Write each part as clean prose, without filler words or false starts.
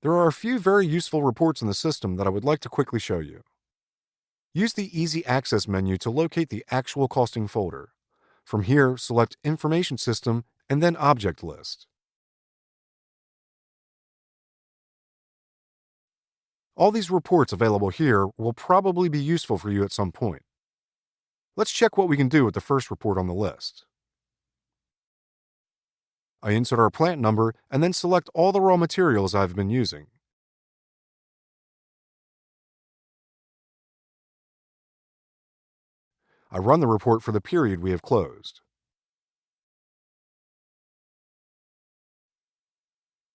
There are a few very useful reports in the system that I would like to quickly show you. Use the Easy Access menu to locate the actual costing folder. From here, select Information System and then Object List. All these reports available here will probably be useful for you at some point. Let's check what we can do with the first report on the list. I insert our plant number and then select all the raw materials I've been using. I run the report for the period we have closed.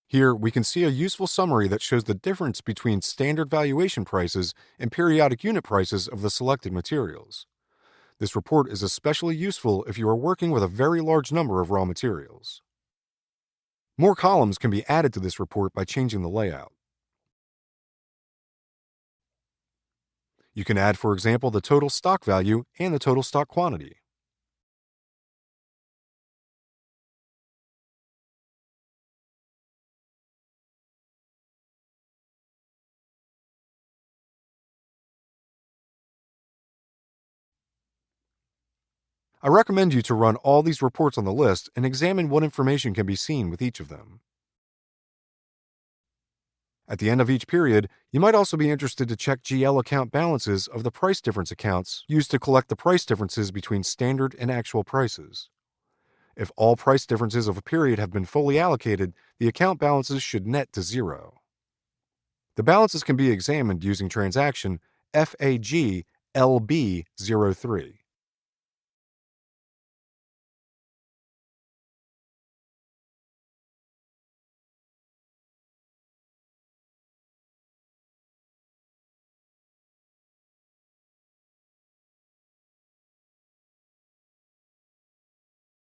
Here, we can see a useful summary that shows the difference between standard valuation prices and periodic unit prices of the selected materials. This report is especially useful if you are working with a very large number of raw materials. More columns can be added to this report by changing the layout. You can add, for example, the total stock value and the total stock quantity. I recommend you to run all these reports on the list and examine what information can be seen with each of them. At the end of each period, you might also be interested to check GL account balances of the price difference accounts used to collect the price differences between standard and actual prices. If all price differences of a period have been fully allocated, the account balances should net to zero. The balances can be examined using transaction FAG LB03.